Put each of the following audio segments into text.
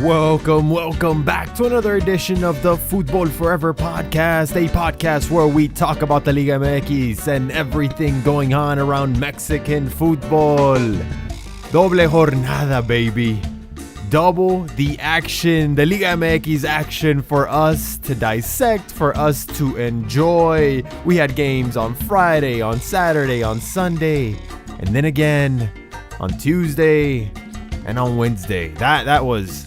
Welcome back to another edition of the Futbol Forever podcast, a podcast where we talk about the Liga MX and everything going on around Mexican football. Doble jornada, baby. Double the action, the Liga MX action for us to dissect, for us to enjoy. We had games on Friday, on Saturday, on Sunday, and then again on Tuesday and on Wednesday. That was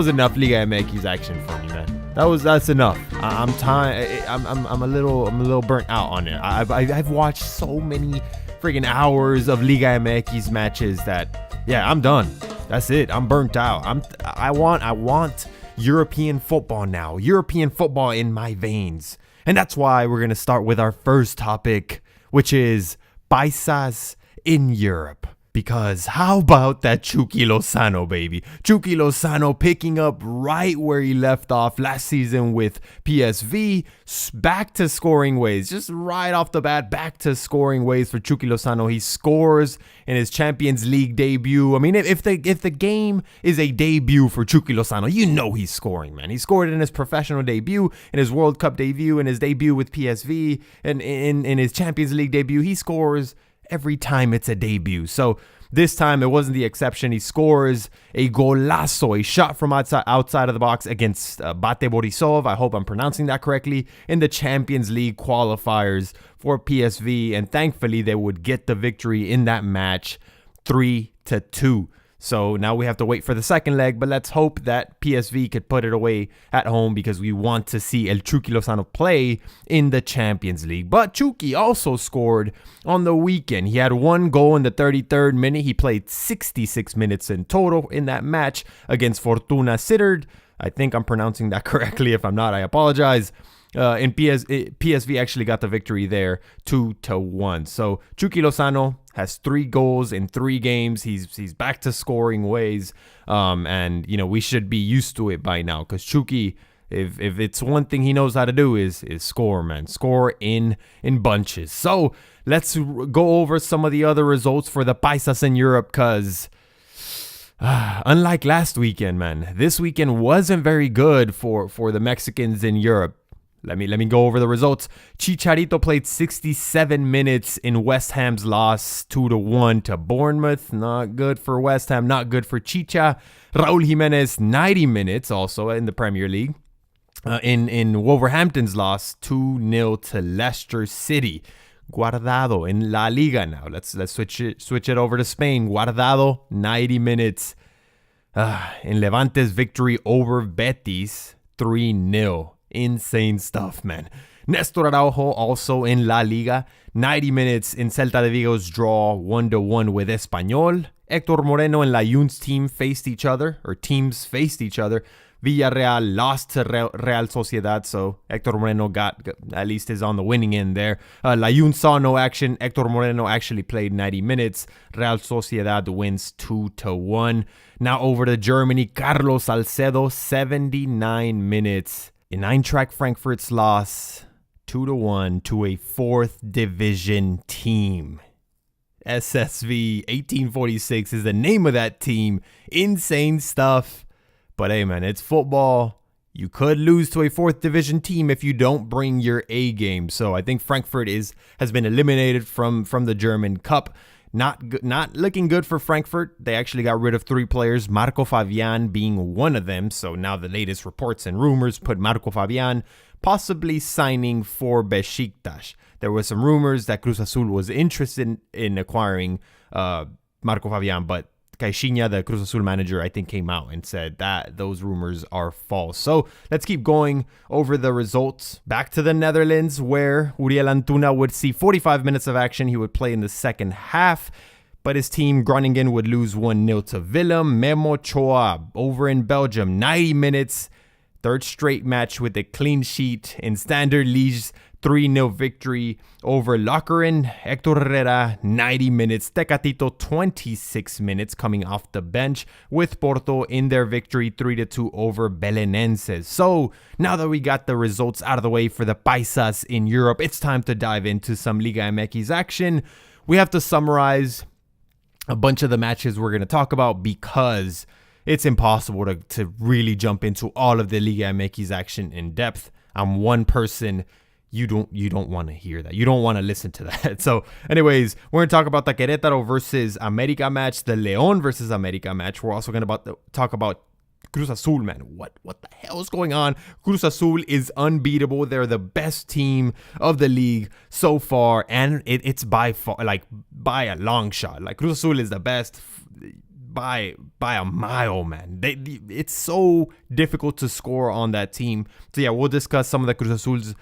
enough Liga MX action for me, man. That's enough. I'm tired. I'm a little burnt out on it. I've watched so many freaking hours of Liga MX matches that I'm done. That's it. I'm burnt out. I want European football now. European football in my veins. And that's why we're gonna start with our first topic, which is Paisas in Europe. Because how about that Chucky Lozano, baby? Chucky Lozano picking up right where he left off last season with PSV, back to scoring ways. Just right off the bat, back to scoring ways for Chucky Lozano. He scores in his Champions League debut. I mean, if the game is a debut for Chucky Lozano, you know he's scoring, man. He scored in his professional debut, in his World Cup debut, in his debut with PSV, and in his Champions League debut. He scores every time it's a debut. So this time it wasn't the exception. He scores a Golazo, a shot from outside of the box against Bate Borisov. I hope I'm pronouncing that correctly, in the Champions League qualifiers for PSV. And thankfully they would get the victory in that match 3-2. So now we have to wait for the second leg, but let's hope that PSV could put it away at home because we want to see El Chucky Lozano play in the Champions League. But Chucky also scored on the weekend. He had one goal in the 33rd minute. He played 66 minutes in total in that match against Fortuna Sittard. I think I'm pronouncing that correctly. If I'm not, I apologize. PSV actually got the victory there 2-1. So Chucky Lozano has 3 goals in 3 games. He's back to scoring ways. And you know, we should be used to it by now, because Chucky, if it's one thing he knows how to do is score, man. Score in bunches. So let's go over some of the other results for the Paisas in Europe, because unlike last weekend, man, this weekend wasn't very good for the Mexicans in Europe. Let me go over the results. Chicharito played 67 minutes in West Ham's loss 2-1 to Bournemouth. Not good for West Ham, not good for Chicha. Raul Jimenez 90 minutes also in the Premier League. In Wolverhampton's loss 2-0 to Leicester City. Guardado in La Liga now. Let's switch it over to Spain. Guardado 90 minutes in Levante's victory over Betis 3-0. Insane stuff, man. Nestor Araujo also in La Liga. 90 minutes in Celta de Vigo's draw 1-1 with Espanyol. Hector Moreno and Layun's teams faced each other. Villarreal lost to Real Sociedad, so Hector Moreno got at least is on the winning end there. Layun saw no action. Hector Moreno actually played 90 minutes. Real Sociedad wins 2-1. Now over to Germany. Carlos Salcedo, 79 minutes. In Eintracht Frankfurt's loss 2-1 to a 4th division team. SSV 1846 is the name of that team. Insane stuff. But hey, man, it's football. You could lose to a 4th division team if you don't bring your A game. So I think Frankfurt has been eliminated from the German Cup. Not looking good for Frankfurt. They actually got rid of 3 players, Marco Fabian being one of them. So now the latest reports and rumors put Marco Fabian possibly signing for Besiktas. There were some rumors that Cruz Azul was interested in acquiring Marco Fabian, but Caixinha, the Cruz Azul manager, I think came out and said that those rumors are false. So let's keep going over the results. Back to the Netherlands, where Uriel Antuna would see 45 minutes of action. He would play in the second half, but his team, Groningen, would lose 1-0 to Willem. Memo Ochoa over in Belgium, 90 minutes. 3rd straight match with a clean sheet in Standard Liège's 3-0 victory over Lokeren. Hector Herrera, 90 minutes. Tecatito, 26 minutes coming off the bench with Porto in their victory 3-2 over Belenenses. So now that we got the results out of the way for the Paisas in Europe, it's time to dive into some Liga MX action. We have to summarize a bunch of the matches we're going to talk about because it's impossible to really jump into all of the Liga MX action in depth. I'm one person. You don't want to hear that. You don't want to listen to that. So anyways, we're going to talk about the Querétaro versus América match, the León versus América match. We're also going to talk about Cruz Azul, man. What the hell is going on? Cruz Azul is unbeatable. They're the best team of the league so far, and it's by far, like, by a long shot. Like, Cruz Azul is the best by a mile, man. It's so difficult to score on that team. So yeah, we'll discuss some of the Cruz Azul's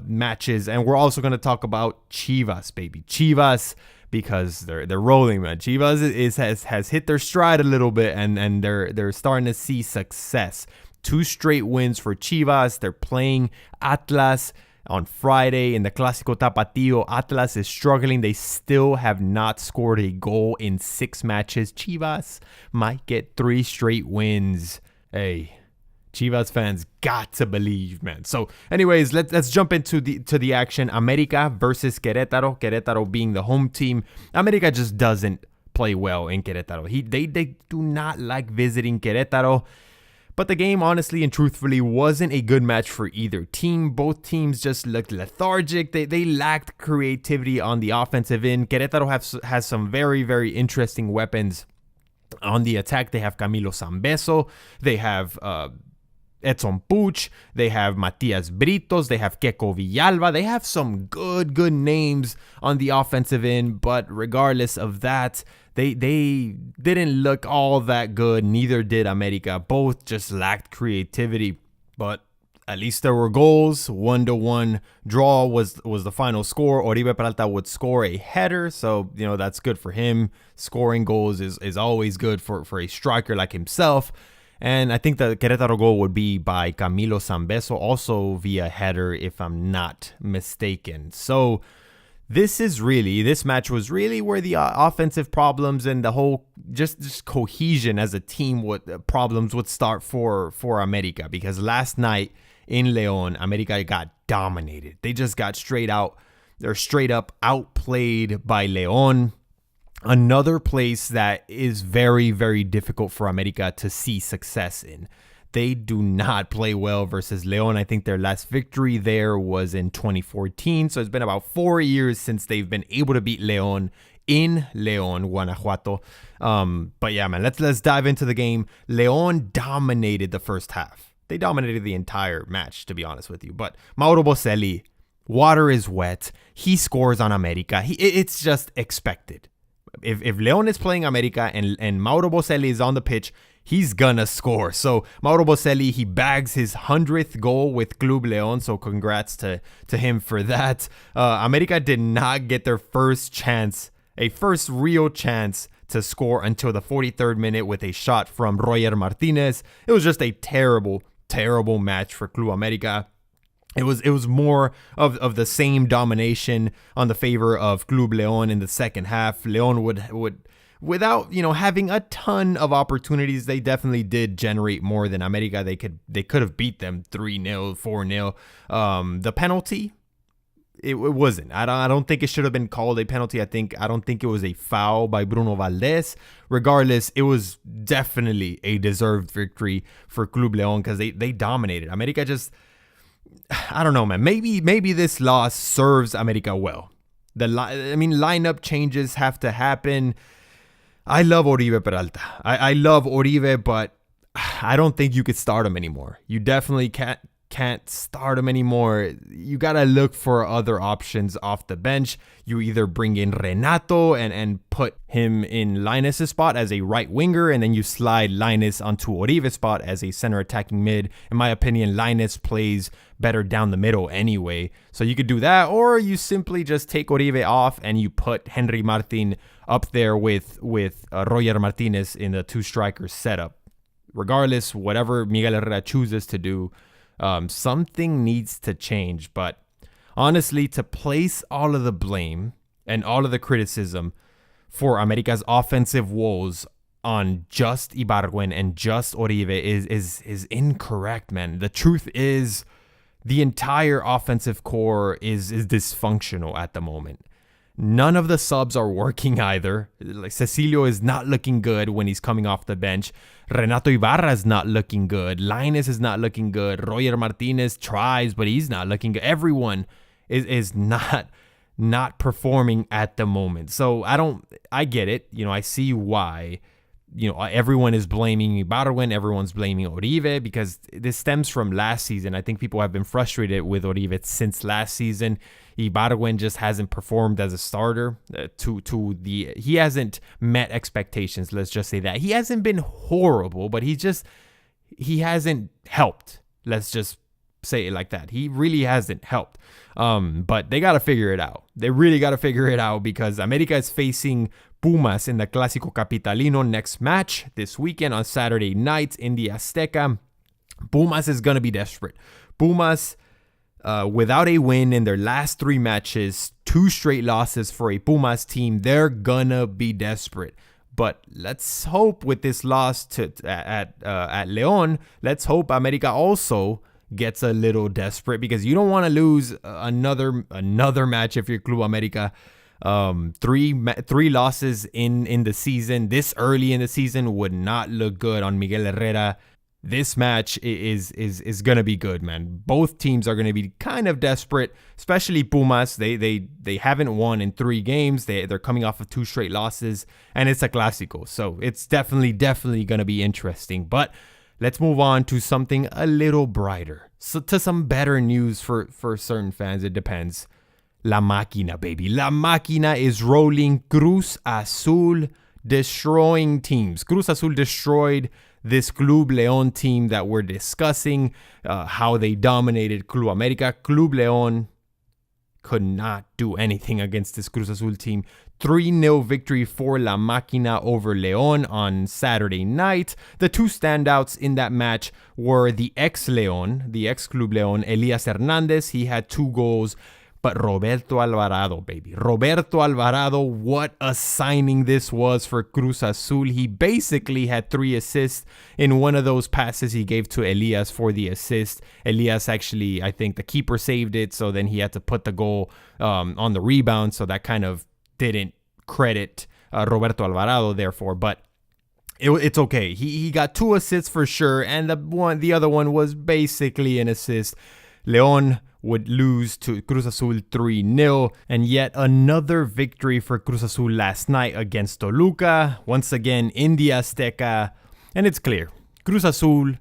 matches, and we're also going to talk about Chivas, baby. Chivas, because they're rolling, man. Chivas has hit their stride a little bit, and they're starting to see success. 2 straight wins for Chivas. They're playing Atlas on Friday in the Clásico Tapatío. Atlas is struggling. They still have not scored a goal in 6 matches. Chivas might get 3 straight wins. Hey, Chivas fans got to believe, man. So anyways, let's jump into the action. América versus Querétaro. Querétaro being the home team. América just doesn't play well in Querétaro. They do not like visiting Querétaro. But the game, honestly and truthfully, wasn't a good match for either team. Both teams just looked lethargic. They lacked creativity on the offensive end. Querétaro has some very, very interesting weapons on the attack. They have Camilo Zambeso. They have Edson Puch. They have Matias Britos. They have Keco Villalba. They have some good names on the offensive end. But regardless of that, they didn't look all that good. Neither did América. Both just lacked creativity. But at least there were goals. 1-1 draw was the final score. Oribe Peralta would score a header, so that's good for him. Scoring goals is always good for a striker like himself. And I think the Querétaro goal would be by Camilo Zambeso, also via header, if I'm not mistaken. So this match was really where the offensive problems and the whole just cohesion as a team problems would start for América, because last night in León, América got dominated. They just got straight up outplayed by León. Another place that is very, very difficult for América to see success in. They do not play well versus León. I think their last victory there was in 2014. So it's been about 4 years since they've been able to beat León in León, Guanajuato. But yeah, man, let's dive into the game. León dominated the first half. They dominated the entire match, to be honest with you. But Mauro Boselli, water is wet. He scores on América. It's just expected. If León is playing América and Mauro Boselli is on the pitch, he's gonna score. So Mauro Boselli, he bags his 100th goal with Club León. So congrats to him for that. América did not get their first real chance to score until the 43rd minute with a shot from Roger Martinez. It was just a terrible match for Club América. It was more of the same domination on the favor of Club León in the second half. León would without having a ton of opportunities, they definitely did generate more than América. They could have beat them 3-0, 4-0. The penalty, it wasn't. I don't think it should have been called a penalty. I don't think it was a foul by Bruno Valdés. Regardless, it was definitely a deserved victory for Club León because they dominated. América just, I don't know, man. Maybe this loss serves América well. Lineup changes have to happen. I love Oribe Peralta. I love Oribe, but I don't think you could start him anymore. You definitely can't start him anymore. You got to look for other options off the bench. You either bring in Renato and put him in Linus' spot as a right winger, and then you slide Linus onto Oribe's spot as a center attacking mid. In my opinion, Linus plays better down the middle anyway. So you could do that, or you simply just take Oribe off and you put Henry Martin up there with Roger Martinez in the 2-striker setup. Regardless, whatever Miguel Herrera chooses to do, something needs to change. But honestly, to place all of the blame and all of the criticism for América's offensive woes on just Ibargüen and just Oribe is incorrect, man. The truth is, the entire offensive core is dysfunctional at the moment. None of the subs are working either. Like Cecilio is not looking good when he's coming off the bench. Renato Ibarra is not looking good. Lainez is not looking good. Roger Martinez tries, but he's not looking good. Everyone is not performing at the moment. So I get it. I see why. Everyone is blaming Ibargüen, everyone's blaming Oribe, because this stems from last season. I think people have been frustrated with Oribe since last season. Ibargüen just hasn't performed as a starter. He hasn't met expectations. Let's just say that. He hasn't been horrible, but he hasn't helped. Let's just say it like that. He really hasn't helped. But they got to figure it out. They really got to figure it out, because América is facing Pumas in the Clásico Capitalino next match this weekend on Saturday night in the Azteca. Pumas is going to be desperate. Pumas, without a win in their last 3 matches, 2 straight losses for a Pumas team, they're going to be desperate. But let's hope with this loss at León, let's hope América also gets a little desperate, because you don't want to lose another match if you're Club América. 3 losses in the season this early in the season would not look good on Miguel Herrera. This match is gonna be good, man. Both teams are gonna be kind of desperate, especially Pumas. They haven't won in 3 games. They're coming off of 2 straight losses, and it's a Clásico, so it's definitely gonna be interesting. But let's move on to something a little brighter, so to some better news for certain fans. It depends. La Máquina, baby. La Máquina is rolling. Cruz Azul destroying teams. Cruz Azul destroyed this Club León team that we're discussing, how they dominated Club América. Club León could not do anything against this Cruz Azul team. 3-0 victory for La Máquina over León on Saturday night. The 2 standouts in that match were the ex-León, the ex-Club León, Elias Hernández. He had 2 goals. But Roberto Alvarado, baby. Roberto Alvarado, what a signing this was for Cruz Azul. He basically had 3 assists in one of those passes he gave to Elias for the assist. Elias actually, I think the keeper saved it, so then he had to put the goal on the rebound, so that kind of didn't credit Roberto Alvarado, therefore. But it's okay. He got 2 assists for sure, and the other one was basically an assist. León would lose to Cruz Azul 3-0, and yet another victory for Cruz Azul last night against Toluca, once again in the Azteca. And it's clear, Cruz Azul,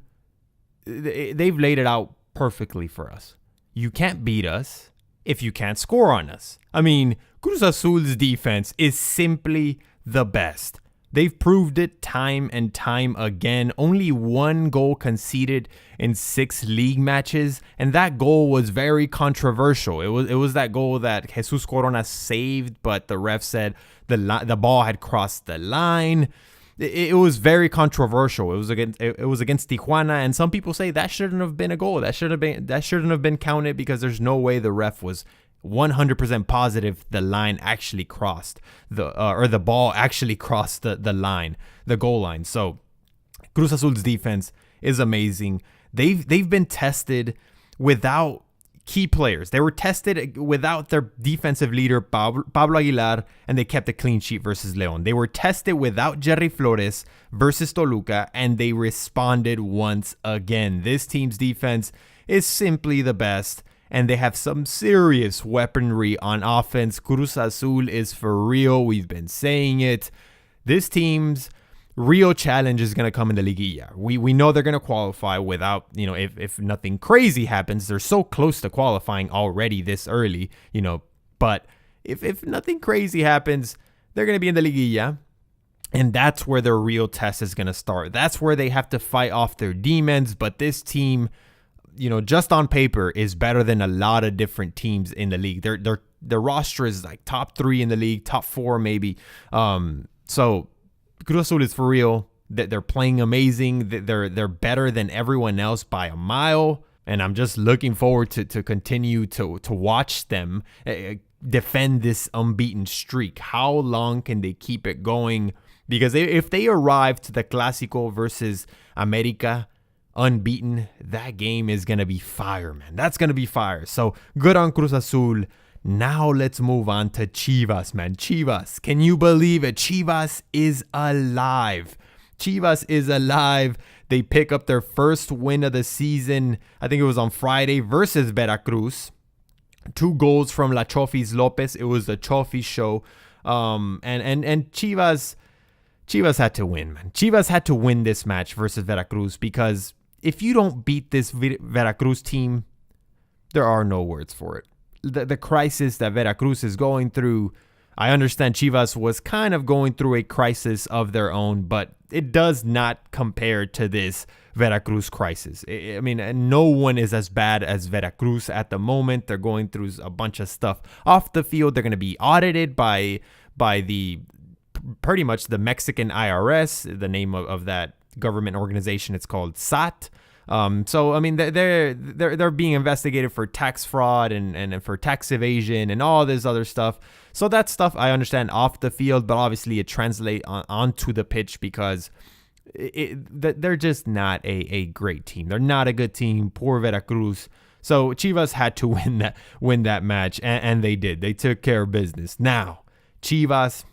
they've laid it out perfectly for us. You can't beat us if you can't score on us. I mean, Cruz Azul's defense is simply the best. They've proved it time and time again. Only 1 goal conceded in 6 league matches, and that goal was very controversial. It was that goal that Jesus Corona saved, but the ref said the ball had crossed the line. It was very controversial. It was against Tijuana, and some people say that shouldn't have been a goal. That shouldn't have been counted, because there's no way the ref was 100% positive the line actually crossed the ball actually crossed the line, the goal line. So Cruz Azul's defense is amazing. They've been tested without key players. They were tested without their defensive leader Pablo Aguilar, and they kept a clean sheet versus León. They were tested without Jerry Flores versus Toluca, and they responded once again. This team's defense is simply the best, and they have some serious weaponry on offense. Cruz Azul is for real. We've been saying it. This team's real challenge is going to come in the Liguilla. We know they're going to qualify without, if nothing crazy happens. They're so close to qualifying already this early, but if nothing crazy happens, they're going to be in the Liguilla. And that's where their real test is going to start. That's where they have to fight off their demons. But this team, just on paper, is better than a lot of different teams in the league. Their roster is like top 3 in the league, top 4 maybe. So Cruz Azul is for real. They're playing amazing. They're better than everyone else by a mile. And I'm just looking forward to continue to watch them defend this unbeaten streak. How long can they keep it going? Because if they arrive to the Clásico versus América unbeaten, that game is going to be fire, man. That's going to be fire. So good on Cruz Azul. Now let's move on to Chivas, man. Chivas, can you believe it? Chivas is alive. Chivas is alive. They pick up their first win of the season. I think it was on Friday versus Veracruz. 2 goals from La Chofis Lopez. It was the Chofis show. And Chivas had to win, man. Chivas had to win this match versus Veracruz, because if you don't beat this Veracruz team, there are no words for it. The crisis that Veracruz is going through, I understand Chivas was kind of going through a crisis of their own, but it does not compare to this Veracruz crisis. I mean, no one is as bad as Veracruz at the moment. They're going through a bunch of stuff off the field. They're going to be audited by the pretty much the Mexican IRS, the name of that government organization. It's called SAT. So I mean, they're being investigated for tax fraud and for tax evasion and all this other stuff. So that stuff I understand off the field, but obviously it translates onto the pitch, because they're just not a great team. They're not a good team. Poor Veracruz. So Chivas had to win that match, and they did. They took care of business. Now, Chivas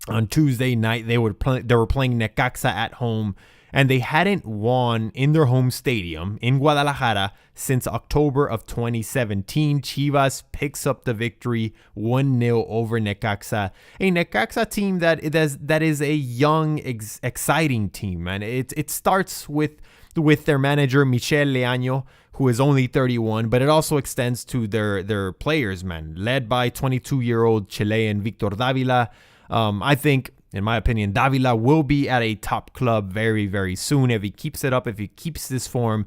on Tuesday night, they were playing Necaxa at home. And they hadn't won in their home stadium in Guadalajara since October of 2017. Chivas picks up the victory 1-0 over Necaxa. A Necaxa team that is a young, exciting team, man. It starts with their manager, Michel Leaño, who is only 31, but it also extends to their players, man. Led by 22-year-old Chilean Victor Davila. I think, in my opinion, Davila will be at a top club very, very soon if he keeps it up. If he keeps this form,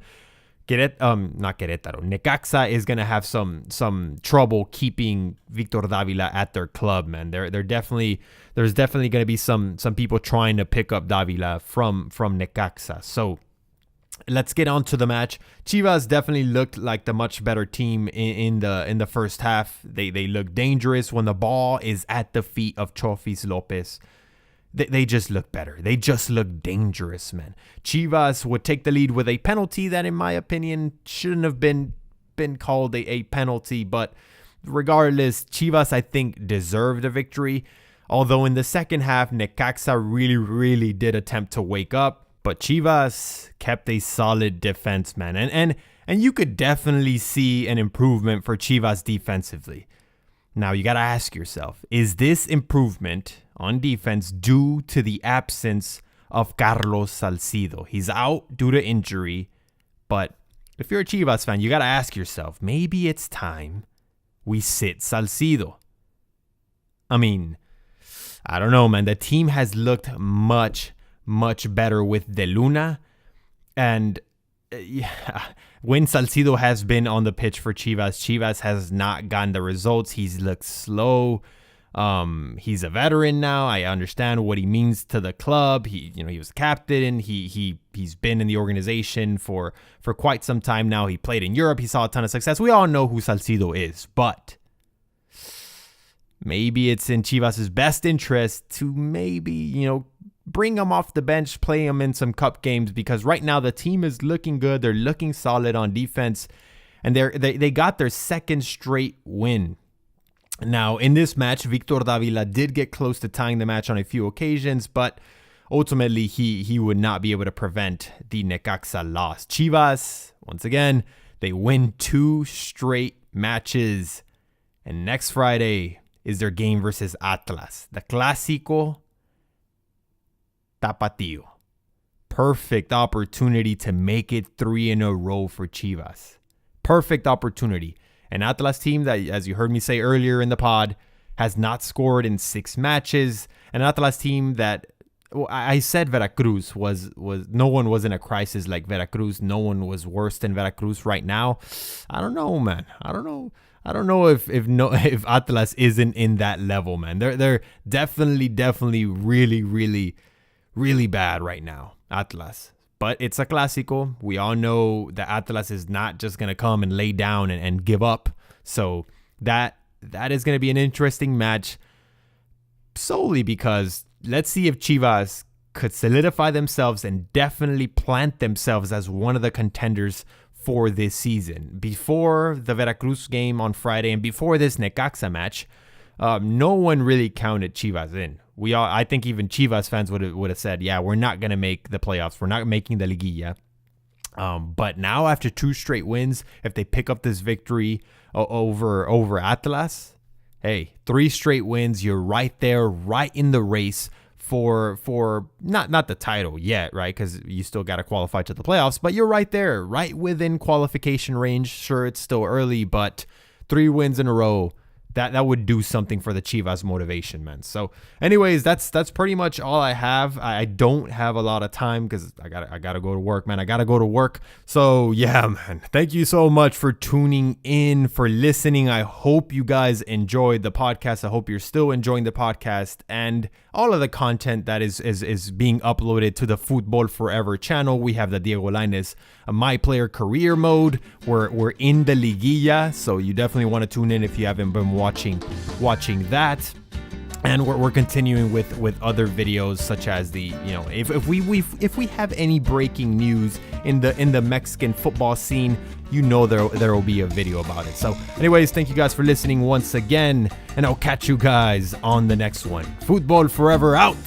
Necaxa is gonna have some trouble keeping Victor Davila at their club, man. There's definitely gonna be some people trying to pick up Davila from Necaxa. So let's get on to the match. Chivas definitely looked like the much better team in the first half. They look dangerous when the ball is at the feet of Chofis Lopez. They just look better. They just look dangerous, man. Chivas would take the lead with a penalty that, in my opinion, shouldn't have been called a penalty. But regardless, Chivas, I think, deserved a victory. Although in the second half, Necaxa really, really did attempt to wake up. But Chivas kept a solid defense, man. And you could definitely see an improvement for Chivas defensively. Now, you got to ask yourself, is this improvement on defense due to the absence of Carlos Salcido? He's out due to injury, but if you're a Chivas fan, you got to ask yourself, maybe it's time we sit Salcido. I mean, I don't know, man. The team has looked much, much better with De Luna, and when Salcido has been on the pitch for Chivas has not gotten the results. He's looked slow. He's a veteran now. I understand what he means to the club. He was captain. He's been in the organization for quite some time now. He played in Europe. He saw a ton of success. We all know who Salcido is, but maybe it's in Chivas's best interest to maybe, bring him off the bench, play him in some cup games, because right now the team is looking good. They're looking solid on defense, and they got their second straight win. Now, in this match, Victor Davila did get close to tying the match on a few occasions, but ultimately he would not be able to prevent the Necaxa loss. Chivas, once again, they win 2 straight matches, and next Friday is their game versus Atlas, the Clásico Tapatío. Perfect opportunity to make it 3 in a row for Chivas. Perfect opportunity. An Atlas team that, as you heard me say earlier in the pod, has not scored in 6 matches. An Atlas team that, I said Veracruz was no one was in a crisis like Veracruz. No one was worse than Veracruz right now. I don't know, man. I don't know if Atlas isn't in that level, man. They're definitely really, really, really bad right now, Atlas. But it's a Clásico. We all know that Atlas is not just going to come and lay down and give up. So that is going to be an interesting match, solely because let's see if Chivas could solidify themselves and definitely plant themselves as one of the contenders for this season. Before the Veracruz game on Friday and before this Necaxa match, no one really counted Chivas in. I think even Chivas fans would have said, yeah, we're not going to make the playoffs. We're not making the Liguilla. But now after 2 straight wins, if they pick up this victory over Atlas, hey, 3 straight wins, you're right there, right in the race for not the title yet, right? Because you still got to qualify to the playoffs, but you're right there, right within qualification range. Sure, it's still early, but 3 wins in a row. That would do something for the Chivas motivation, man. So anyways, that's pretty much all I have. I don't have a lot of time because I gotta go to work, man. I gotta go to work. So yeah, man. Thank you so much for tuning in, for listening. I hope you guys enjoyed the podcast. I hope you're still enjoying the podcast and all of the content that is being uploaded to the Futbol Forever channel. We have the Diego Lainez My Player Career mode. We're in the Liguilla, so you definitely want to tune in if you haven't been watching that. And we're continuing with other videos such as the, if we have any breaking news in the Mexican football scene, there will be a video about it. So anyways, thank you guys for listening once again, and I'll catch you guys on the next one. Futbol Forever out.